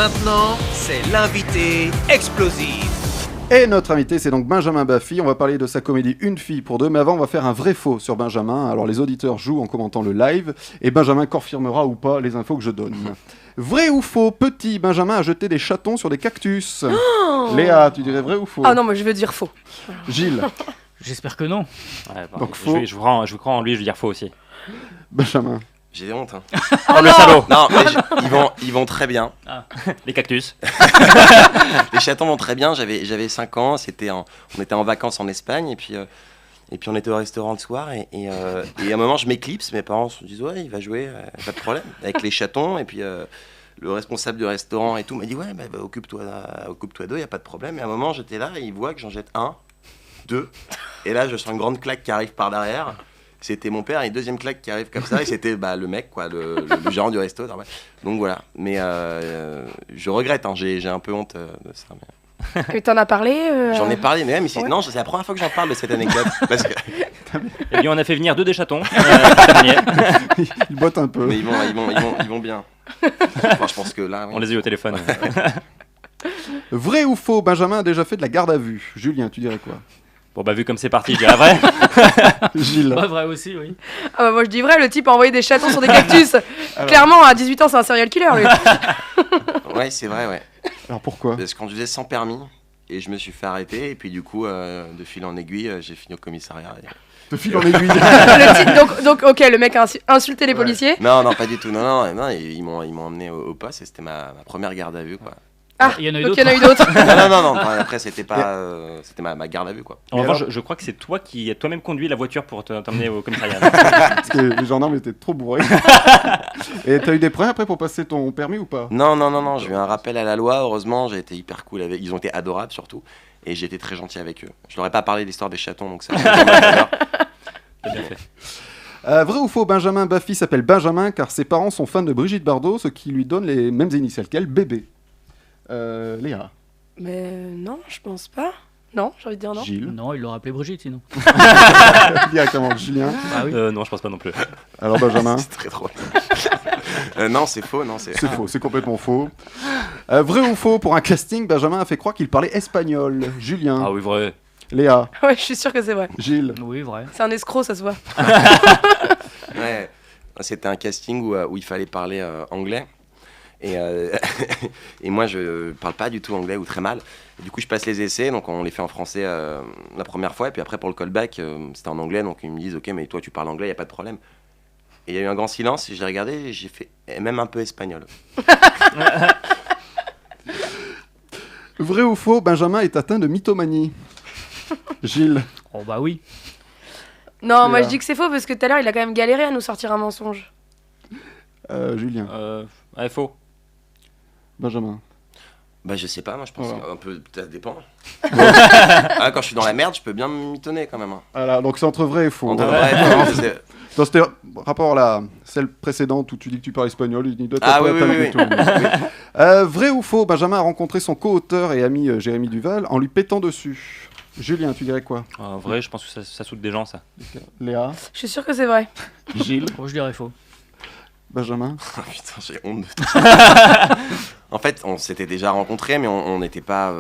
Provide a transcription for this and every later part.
Maintenant, c'est l'invité explosif. Et notre invité, c'est donc Benjamin Baffy. On va parler de sa comédie Une fille pour deux, mais avant, on va faire un vrai-faux sur Benjamin. Alors, les auditeurs jouent en commentant le live, et Benjamin confirmera ou pas les infos que je donne. Vrai ou faux, petit Benjamin a jeté des chatons sur des cactus. Léa, tu dirais vrai ou faux? Ah non, moi je veux dire faux. Gilles, J'espère que non. Ouais, bon, Donc faux. je vous crois en lui, je vais dire faux aussi. Benjamin. J'ai des hontes. Hein. Oh, le salaud. Non, mais ils vont très bien. Les cactus. Les chatons vont très bien. J'avais 5 ans. On était en vacances en Espagne et puis on était au restaurant le soir et à un moment je m'éclipse. Mes parents se disent ouais, il va jouer, pas de problème, avec les chatons. Et puis le responsable du restaurant et tout m'a dit ouais, bah, occupe-toi d'eux, y a pas de problème. Et à un moment j'étais là et il voit que j'en jette 1, 2. Et là je sens une grande claque qui arrive par derrière. C'était mon père, et une deuxième claque qui arrive comme ça, et c'était le mec, quoi, le gérant du resto. Donc voilà, mais je regrette, hein, j'ai un peu honte de ça. Mais... Que t'en as parlé J'en ai parlé, mais Ouais. non, c'est la première fois que j'en parle de cette anecdote. Parce que... Et bien, on a fait venir 2 des chatons. Il botte un peu. Mais ils vont bien. Enfin, je pense que là... Oui. On les a eu au téléphone. Vrai ou faux, Benjamin a déjà fait de la garde à vue. Julien, tu dirais quoi? Bon, bah, vu comme c'est parti, je dirais vrai. Gilles. Pas vrai aussi, oui. Ah bah moi je dis vrai, le type a envoyé des chatons sur des cactus. Clairement, à 18 ans, c'est un serial killer lui. Ouais, c'est vrai, ouais. Alors pourquoi? Parce que quand je faisais sans permis, et je me suis fait arrêter, et puis du coup, de fil en aiguille, j'ai fini au commissariat. De fil en aiguille. Le type, donc, ok, le mec a insulté les policiers. Non, pas du tout. Non, ils m'ont emmené au poste, et c'était ma première garde à vue, quoi. Ah, Il y en a eu donc d'autres. il y en a eu d'autres. Non. Après, c'était pas, c'était ma garde à vue, quoi. En Et revanche, alors je crois que c'est toi qui as toi-même conduit la voiture pour t'emmener au commissariat. Parce que les gendarmes étaient trop bourrés. Et t'as eu des problèmes après pour passer ton permis ou pas? Non. J'ai eu un rappel à la loi. Heureusement, j'ai été hyper cool avec. Ils ont été adorables surtout, et j'ai été très gentil avec eux. Je leur ai pas parlé de l'histoire des chatons, donc ça. T'as bien fait. Vrai ou faux, Benjamin Baffy s'appelle Benjamin car ses parents sont fans de Brigitte Bardot, ce qui lui donne les mêmes initiales qu'elle, bébé. Léa. Mais non, je pense pas. Non, j'ai envie de dire non. Gilles. Non, il l'aurait appelé Brigitte sinon. Directement. Julien. Ah oui. Non, je pense pas non plus. Alors Benjamin. C'est très drôle. Non, c'est faux. Non, c'est. C'est faux, c'est complètement faux. Vrai ou faux, pour un casting, Benjamin a fait croire qu'il parlait espagnol. Julien. Ah oui, vrai. Léa. Ouais, je suis sûre que c'est vrai. Gilles. Oui, vrai. C'est un escroc, ça se voit. Ouais. C'était un casting où il fallait parler anglais. Et, et moi, je parle pas du tout anglais ou très mal. Et du coup, je passe les essais, donc on les fait en français la première fois. Et puis après, pour le callback, c'était en anglais. Donc ils me disent, ok, mais toi, tu parles anglais, y a pas de problème. Et il y a eu un grand silence. Et je l'ai regardé et j'ai fait même un peu espagnol. Vrai ou faux, Benjamin est atteint de mythomanie. Gilles. Oh bah oui. Non, moi Léa. je dis que c'est faux parce que tout à l'heure il a quand même galéré à nous sortir un mensonge. Julien. Ouais, faux. Benjamin. Bah, je sais pas, moi, je pense Voilà. un peu, ça dépend. Ah, quand je suis dans la merde, je peux bien me mitonner quand même. Hein. Voilà, donc c'est entre vrai et faux. On devrait être- Dans c'était rapport à celle précédente où tu dis que tu parles espagnol, il doit Ah pas oui, atteindre oui, du tout. Vrai ou faux, Benjamin a rencontré son co-auteur et ami Jérémy Duval en lui pétant dessus. Julien, tu dirais quoi? En vrai, je pense que ça soude des gens, ça. Léa. Je suis sûre que c'est vrai. Gilles. Oh, je dirais faux. Benjamin. Oh, putain, j'ai honte de tout. En fait, on s'était déjà rencontrés, mais on n'était pas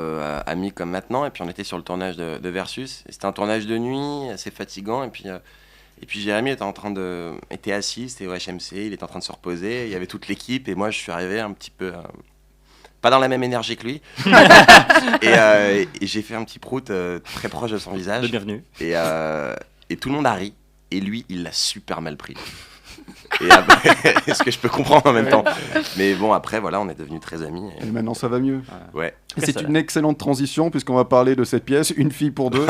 amis comme maintenant. Et puis on était sur le tournage de Versus. Et c'était un tournage de nuit, assez fatigant. Et puis Jérémy était assis, c'était au HMC, il était en train de se reposer. Il y avait toute l'équipe et moi je suis arrivé un petit peu, pas dans la même énergie que lui. et j'ai fait un petit prout très proche de son De visage. bienvenue. Et tout le monde a ri. Et lui, il l'a super mal pris. Et après, ce que je peux comprendre en même temps. Mais bon, après, voilà, on est devenus très amis. Et maintenant ça va mieux. Ouais. Et c'est ça une excellente transition puisqu'on va parler de cette pièce, Une fille pour deux.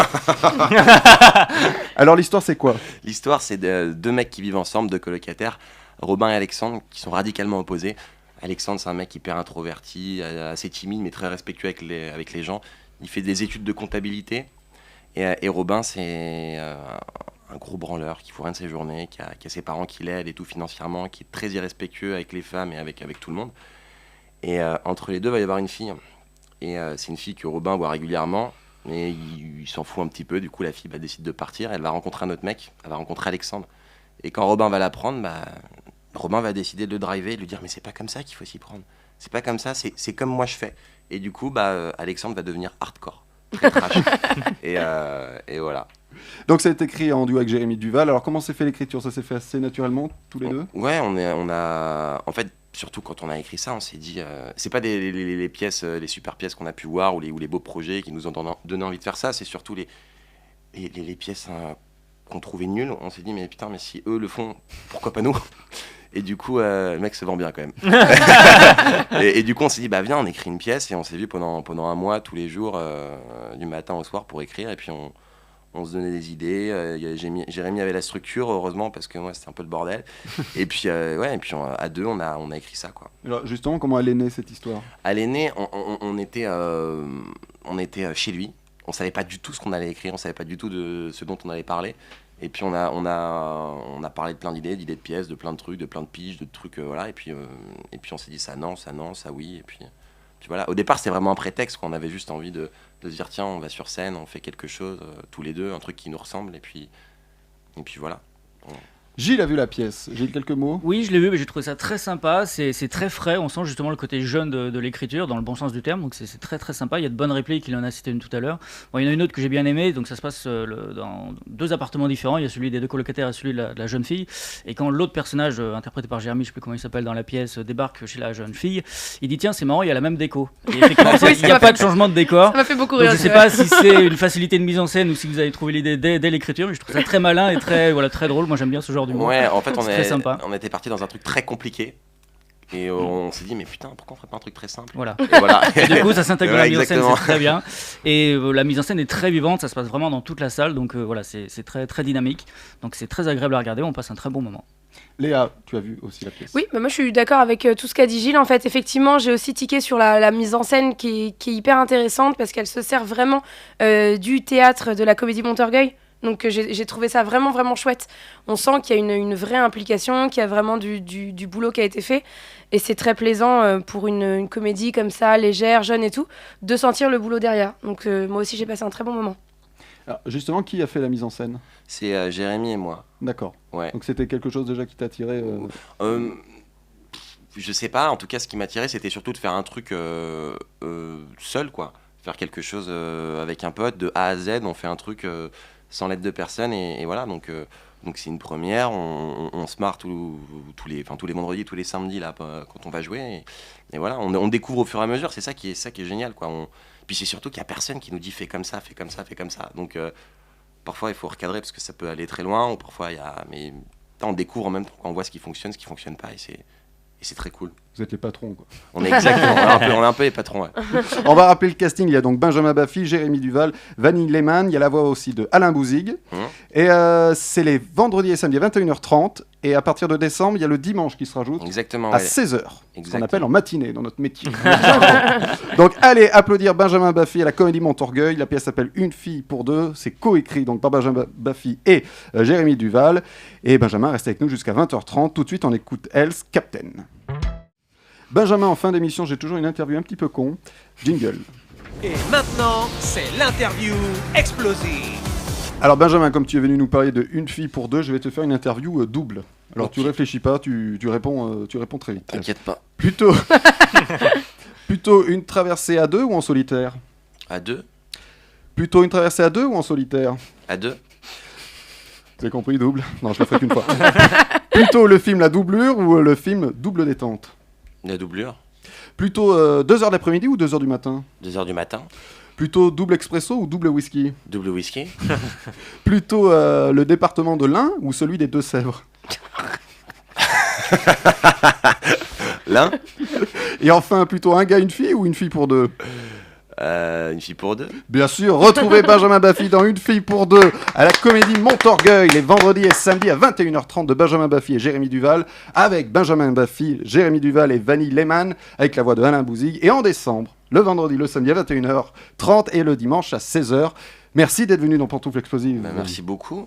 Alors l'histoire c'est quoi? L'histoire, c'est de 2 mecs qui vivent ensemble, 2 colocataires, Robin et Alexandre, qui sont radicalement opposés. Alexandre, c'est un mec hyper introverti, assez timide, mais très respectueux avec les gens. Il fait des études de comptabilité. Et Robin, c'est un gros branleur qui fout rien de ses journées, qui a ses parents qui l'aident et tout financièrement, qui est très irrespectueux avec les femmes et avec tout le monde. Et entre les deux, il va y avoir une fille. Et c'est une fille que Robin voit régulièrement. Mais il s'en fout un petit peu. Du coup, la fille décide de partir. Elle va rencontrer un autre mec. Elle va rencontrer Alexandre. Et quand Robin va la prendre, Robin va décider de le driver et de lui dire « Mais c'est pas comme ça qu'il faut s'y prendre. c'est pas comme ça, c'est comme moi je fais. Et du coup, Alexandre va devenir hardcore, très trash. et voilà. Donc ça a été écrit en duo avec Jérémy Duval. Alors comment s'est fait l'écriture? Ça s'est fait assez naturellement, tous les deux? Ouais, en fait, surtout quand on a écrit ça, on s'est dit, c'est pas les pièces, les super pièces qu'on a pu voir ou les beaux projets qui nous ont donné envie de faire ça, c'est surtout les pièces qu'on trouvait nulles. On s'est dit, mais putain, mais si eux le font, pourquoi pas nous? Et du coup, le mec se vend bien quand même. et du coup, on s'est dit, viens, on écrit une pièce. Et on s'est vu pendant un mois, tous les jours, du matin au soir pour écrire. Et puis, on se donnait des idées. Jérémy avait la structure, heureusement, parce que moi, c'était un peu le bordel. Et puis, à deux, on a écrit ça, quoi. Alors justement, comment elle est née cette histoire? Elle est née, on était chez lui. On savait pas du tout ce qu'on allait écrire. On savait pas du tout de ce dont on allait parler. Et puis on a parlé de plein d'idées de pièces, de plein de trucs, de plein de piges, de trucs, voilà. Et puis on s'est dit ça non, ça oui. Et puis voilà. Au départ, c'était vraiment un prétexte, quoi. On avait juste envie de se dire tiens, on va sur scène, on fait quelque chose, tous les deux, un truc qui nous ressemble. Et puis voilà. Gilles a vu la pièce. Gilles, quelques mots? Oui, je l'ai vu, mais j'ai trouvé ça très sympa. C'est très frais. On sent justement le côté jeune de l'écriture, dans le bon sens du terme. Donc c'est très très sympa. Il y a de bonnes répliques. Il en a cité une tout à l'heure. Bon, il y en a une autre que j'ai bien aimée. Donc ça se passe dans deux appartements différents. Il y a celui des deux colocataires et celui de la jeune fille. Et quand l'autre personnage, interprété par Jérémy, je sais plus comment il s'appelle dans la pièce, débarque chez la jeune fille, il dit tiens, c'est marrant, il y a la même déco. Et effectivement, il n'y a pas de changement de décor. Ça m'a fait beaucoup Donc rire. je sais pas si c'est une facilité de mise en scène ou si vous avez trouvé l'idée dès l'écriture. Mais je trouve ça très malin et très drôle. Moi j'aime bien ce genre d'humour. Ouais, en fait, très sympa. On était parti dans un truc très compliqué. Et on s'est dit, mais putain, pourquoi on ferait pas un truc très simple? Voilà. Et voilà. Et du coup, ça s'intègre dans la mise en scène, exactement. c'est très bien. Et la mise en scène est très vivante, ça se passe vraiment dans toute la salle. Donc voilà, c'est très, très dynamique. Donc c'est très agréable à regarder, on passe un très bon moment. Léa, tu as vu aussi la pièce? Oui, moi je suis d'accord avec tout ce qu'a dit Gilles. En fait, effectivement, j'ai aussi tiqué sur la mise en scène qui est hyper intéressante parce qu'elle se sert vraiment du théâtre de la Comédie Montorgueil. Donc j'ai trouvé ça vraiment vraiment chouette. On sent qu'il y a une vraie implication, qu'il y a vraiment du boulot qui a été fait. Et c'est très plaisant pour une comédie comme ça, légère, jeune et tout, de sentir le boulot derrière. Donc moi aussi j'ai passé un très bon moment. Alors, justement, qui a fait la mise en scène? C'est Jérémy et moi. D'accord. Ouais. Donc c'était quelque chose déjà qui t'a attiré Je sais pas, en tout cas, ce qui m'a attiré, c'était surtout de faire un truc seul, quoi. Faire quelque chose avec un pote, de A à Z, on fait un truc sans l'aide de personne, et voilà, donc c'est une première, on se marre tous les vendredis, tous les samedis, là, quand on va jouer, et voilà, on découvre au fur et à mesure, c'est ça qui est génial, quoi. Puis c'est surtout qu'il n'y a personne qui nous dit fais comme ça, fais comme ça, fais comme ça, donc parfois il faut recadrer, parce que ça peut aller très loin, ou parfois il y a... Mais on découvre en même temps, on voit ce qui fonctionne pas, et c'est très cool. Vous êtes les patrons, quoi. On est exactement, on est un peu les patrons, ouais. On va rappeler le casting. Il y a donc Benjamin Baffy, Jérémy Duval, Vanille Lehmann. Il y a la voix aussi de Alain Bouzig. Et c'est les vendredis et samedis à 21h30. Et à partir de décembre, il y a le dimanche qui se rajoute Exactement, à ouais. 16h. Ce qu'on Exactement. appelle en matinée dans notre métier. Donc allez applaudir Benjamin Baffy à la Comédie Montorgueil. La pièce s'appelle Une fille pour deux. C'est coécrit donc par Benjamin Baffy et Jérémy Duval. Et Benjamin reste avec nous jusqu'à 20h30. Tout de suite, on écoute Else Captain. Benjamin, en fin d'émission, j'ai toujours une interview un petit peu con. Jingle. Et maintenant, c'est l'interview explosive. Alors Benjamin, comme tu es venu nous parler de Une fille pour deux, je vais te faire une interview double. Alors Ok. tu réfléchis pas, tu réponds très vite. T'inquiète pas. Plutôt une traversée à deux ou en solitaire? À deux? Plutôt une traversée à deux ou en solitaire? À deux? Tu as compris, double? Non, je le ferai qu'une fois. Plutôt le film La Doublure ou le film Double Détente? La doublure? Plutôt 2h d'après-midi ou 2h du matin? 2h du matin? Plutôt double expresso ou double whisky? Double whisky? Plutôt le département de l'Ain ou celui des Deux-Sèvres? L'un? Et enfin, plutôt un gars, une fille ou une fille pour deux? Une fille pour deux? Bien sûr, retrouvez Benjamin Baffy dans Une fille pour deux à la Comédie Montorgueil les vendredis et samedis à 21h30 de Benjamin Baffy et Jérémy Duval avec Benjamin Baffy, Jérémy Duval et Vanille Lehmann avec la voix de Alain Bouzig et en décembre, le vendredi, le samedi à 21h30 et le dimanche à 16h. Merci d'être venu dans Pantoufles Explosives. Merci beaucoup.